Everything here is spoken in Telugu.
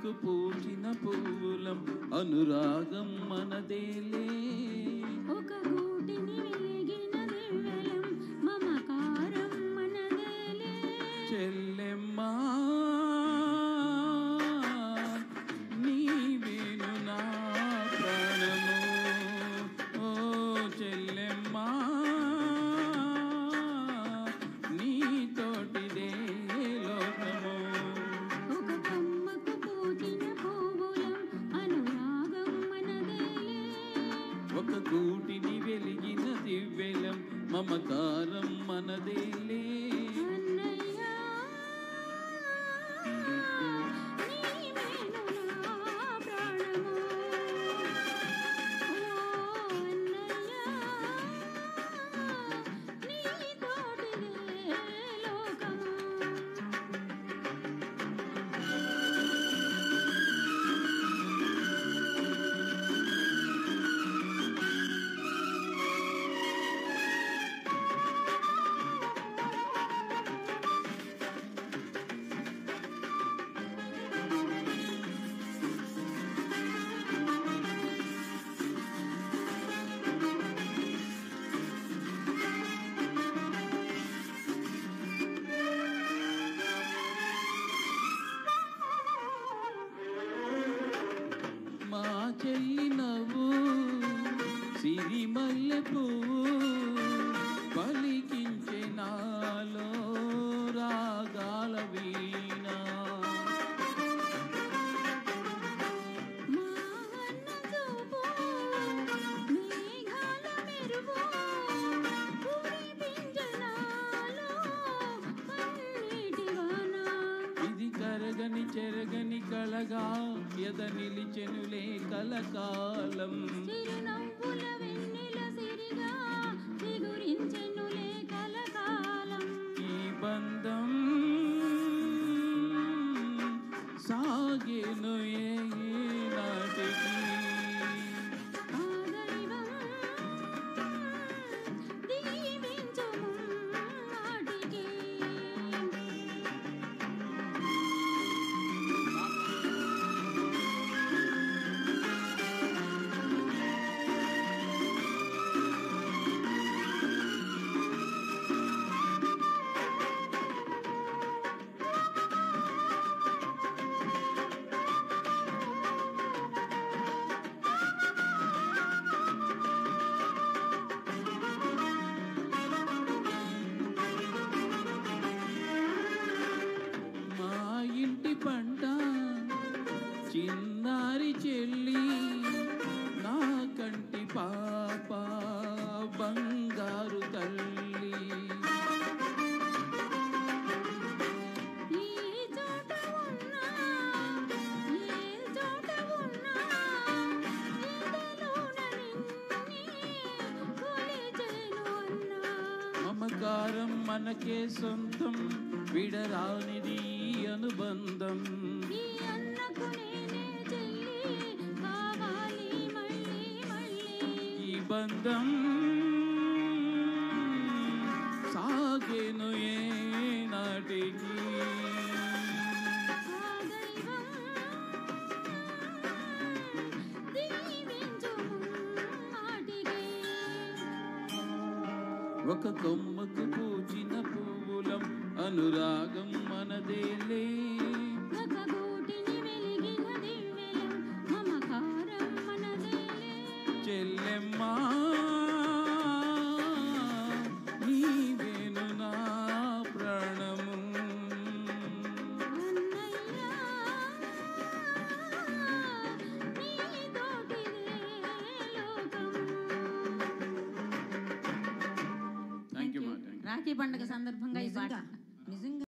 కొమ్మకు పూచిన పువ్వులం అనురాగం మనదేలే ఒక గూటిని వెలిగిన దివ్యలం మమకారం మనదేలే చెల్లెమ్మా నీవేను నా ప్రాణము ఓ చెల్లెమ్మా నీతోటిదే లోకము ఒక కొమ్మకు పూచిన పువ్వులం అనురాగం మనదేలే ఒక గూటిని వెలిగిన దివ్యలం మమకారం మనదేలే అన్నయ్య నీవేను నా ప్రాణము ఓ అన్నయ్య నీతోటిదే లోకము మా చెల్లి నవ్వు సిరిమల్లె పువ్వు పలికించే నాలో రాగాల వీణ మా అన్న చూపు మేఘాల మెరుపు కురిపించనాలో కన్నీటి వాన ఇది కరగని చెరగని కళగా ఎద నిలిచెనులే కలకాలం చిరునవ్వుల వెన్నెల సిరిగా చిగురించెనులే కలకాలం ఈ బంధం సాగేను ఏ నాటికి ఆ దైవం దీవించుము నాటికి మా ఇంటి పంట చిన్నారి చెల్లి నా కంటి పాప బంగారు తల్లి ఈ చోట ఉన్నా ఏ చోట ఉన్నా ఎదలోన నిన్ని కొలిచెను అన్నా మమకారం మనకే సొంతం విడరానిది ఈ అనుబంధం ఈ అన్నకు నేనే చెల్లి కావాలి మళ్ళీ మళ్ళీ ఈ బంధం సాగేను ఏ నాటికి ఆ దైవం దీవించుము నాటికి ఒక కొమ్మకు పూచిన పువ్వులం అనురాగం మనదేలే ఒక గూటిని వెలిగిన దివ్యలం మమకారం మనదేలే చెల్లెమ్మా నీవేను నా ప్రాణము అన్నయ్య నీతోటిదే లోకము థ్యాంక్ యూ మా రాఖీ పండుగ సందర్భంగా ఈ పాట